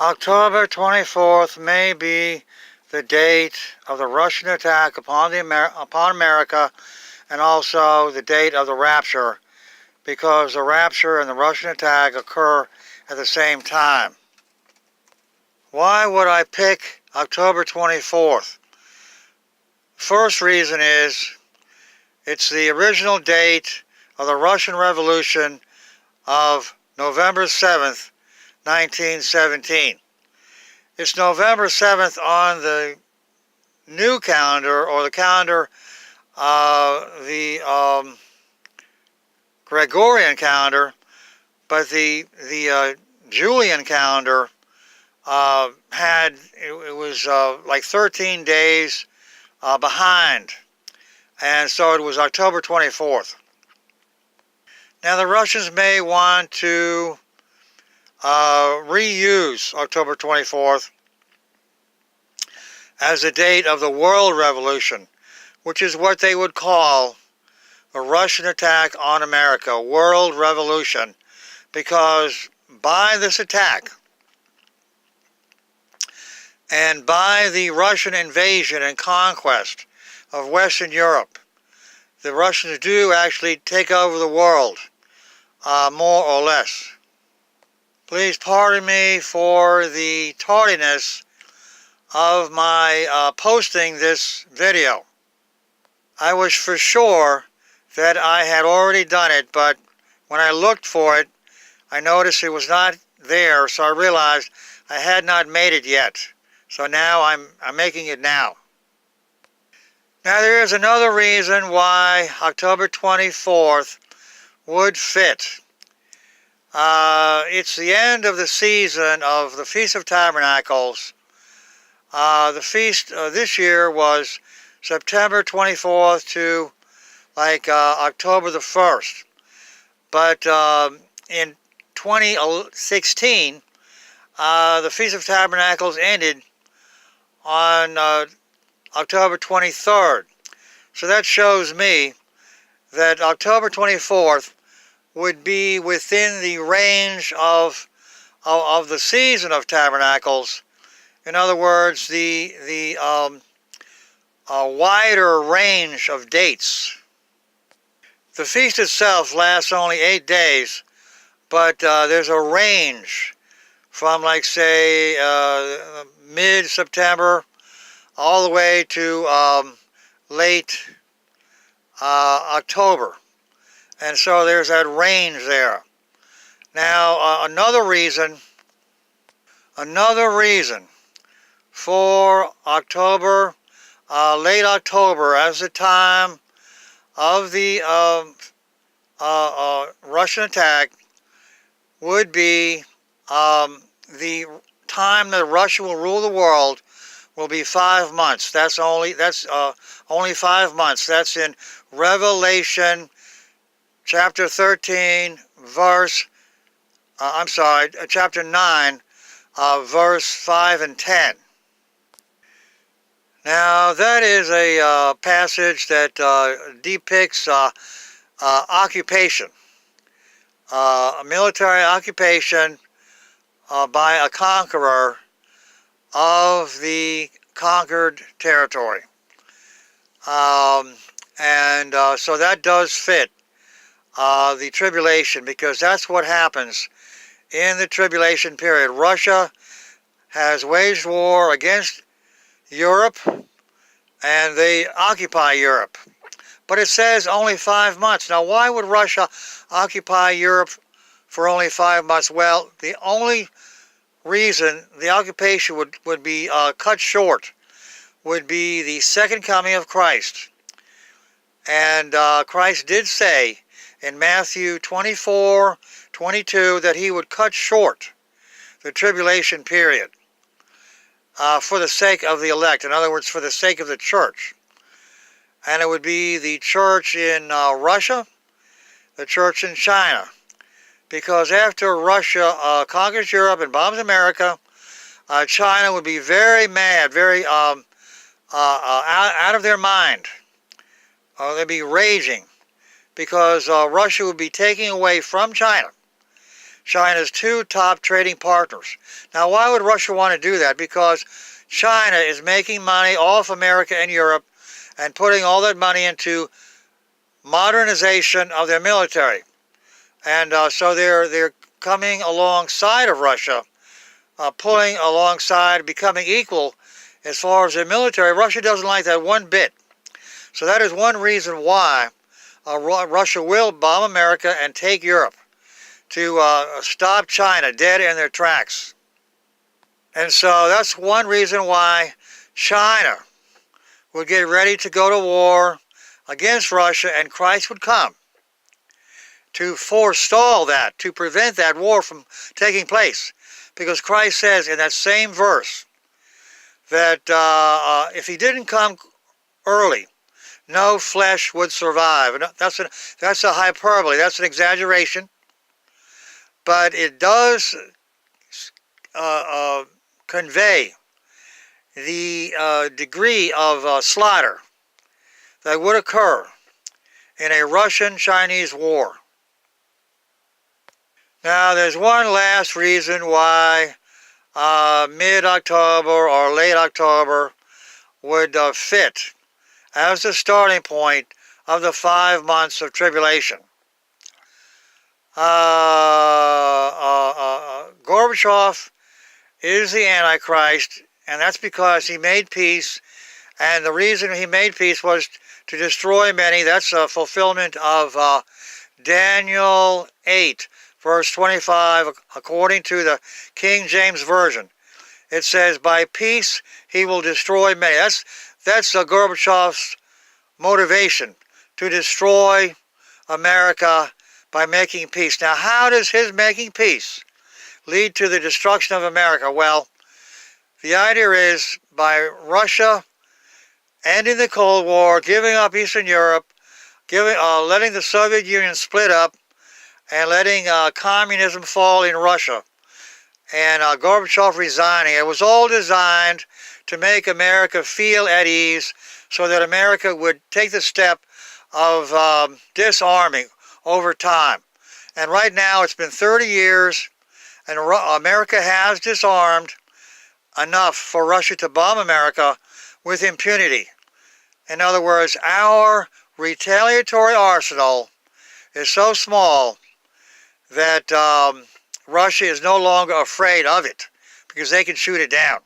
October 24th may be the date of the Russian attack upon America, and also the date of the rapture, because the rapture and the Russian attack occur at the same time. Why would I pick October 24th? First reason is it's the original date of the Russian Revolution of November 7th, 1917. It's November 7th on the new calendar, or the calendar, the Gregorian calendar, but the Julian calendar it was like 13 days behind, and so it was October 24th. Now the Russians may want to reuse October 24th as the date of the World Revolution, which is what they would call the Russian attack on America, World Revolution, because by this attack and by the Russian invasion and conquest of Western Europe, the Russians do actually take over the world, more or less. Please pardon me for the tardiness of my posting this video. I was for sure that I had already done it, but when I looked for it, I noticed it was not there, so I realized I had not made it yet. So now I'm making it now. Now there is another reason why October 24th would fit. It's the end of the season of the Feast of Tabernacles. The feast this year was September 24th to October the 1st. But in 2016, the Feast of Tabernacles ended on October 23rd. So that shows me that October 24th would be within the range of the season of Tabernacles. In other words, the wider range of dates. The feast itself lasts only 8 days, but there's a range from, like, say, mid-September all the way to late October. And so there's that range there. Now, another reason for October, late October, as the time of the Russian attack would be the time that Russia will rule the world will be 5 months. That's only 5 months. That's in Revelation chapter 13, chapter 9, verse 5 and 10. Now, that is a passage that depicts occupation, a military occupation by a conqueror of the conquered territory. So that does fit the tribulation, because that's what happens in the tribulation period. Russia has waged war against Europe, and they occupy Europe. But it says only 5 months. Now, why would Russia occupy Europe for only 5 months? Well, the only reason the occupation would be cut short would be the second coming of Christ. And Christ did say in Matthew 24:22 that he would cut short the tribulation period for the sake of the elect. In other words, for the sake of the church. And it would be the church in Russia, the church in China. Because after Russia conquers Europe and bombs America, China would be very mad, very out of their mind. They'd be raging, because Russia would be taking away from China China's two top trading partners. Now, why would Russia want to do that? Because China is making money off America and Europe and putting all that money into modernization of their military. And so they're coming alongside of Russia, pulling alongside, becoming equal as far as their military. Russia doesn't like that one bit. So that is one reason why Russia will bomb America and take Europe, to stop China dead in their tracks. And so that's one reason why China would get ready to go to war against Russia, and Christ would come to forestall that, to prevent that war from taking place. Because Christ says in that same verse that if he didn't come early, no flesh would survive. And that's a hyperbole, that's an exaggeration. But it does convey the degree of slaughter that would occur in a Russian-Chinese war. Now, there's one last reason why mid-October or late October would fit as the starting point of the 5 months of tribulation. Gorbachev is the Antichrist, and that's because he made peace, and the reason he made peace was to destroy many. That's a fulfillment of Daniel 8, verse 25, according to the King James Version. It says, by peace he will destroy many. That's Gorbachev's motivation, to destroy America by making peace. Now, how does his making peace lead to the destruction of America? Well, the idea is by Russia ending the Cold War, giving up Eastern Europe, letting the Soviet Union split up, and letting communism fall in Russia, and Gorbachev resigning. It was all designed to make America feel at ease, so that America would take the step of disarming over time. And right now it's been 30 years, and America has disarmed enough for Russia to bomb America with impunity. In other words, our retaliatory arsenal is so small that Russia is no longer afraid of it, because they can shoot it down.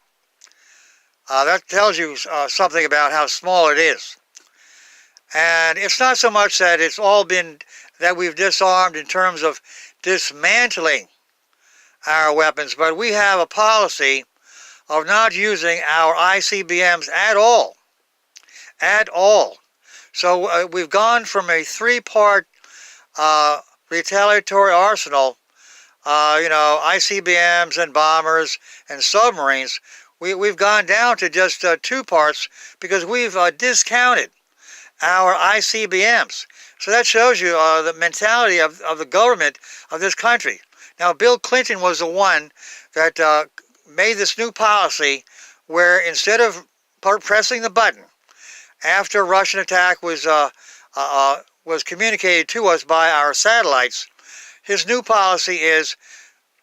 That tells you something about how small it is. And it's not so much that it's all been that we've disarmed in terms of dismantling our weapons, but we have a policy of not using our ICBMs at all. At all. So we've gone from a three-part retaliatory arsenal, ICBMs and bombers and submarines. We've gone down to just 2 parts, because we've discounted our ICBMs. So that shows you the mentality of the government of this country. Now, Bill Clinton was the one that made this new policy where instead of pressing the button after a Russian attack was communicated to us by our satellites, his new policy is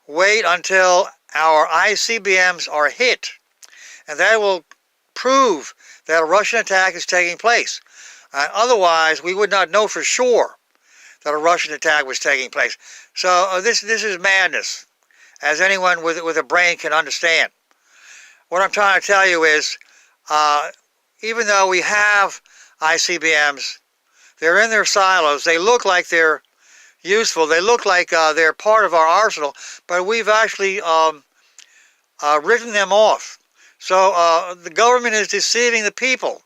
wait until our ICBMs are hit, and that will prove that a Russian attack is taking place. Otherwise, we would not know for sure that a Russian attack was taking place. So this is madness, as anyone with a brain can understand. What I'm trying to tell you is, even though we have ICBMs, they're in their silos. They look like they're useful. They look like they're part of our arsenal, but we've actually written them off. So the government is deceiving the people.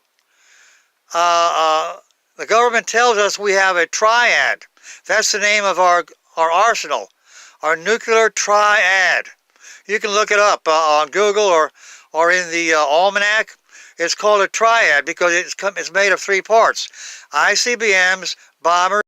The government tells us we have a triad. That's the name of our arsenal, our nuclear triad. You can look it up on Google or in the almanac. It's called a triad because it's made of 3 parts: ICBMs, bombers,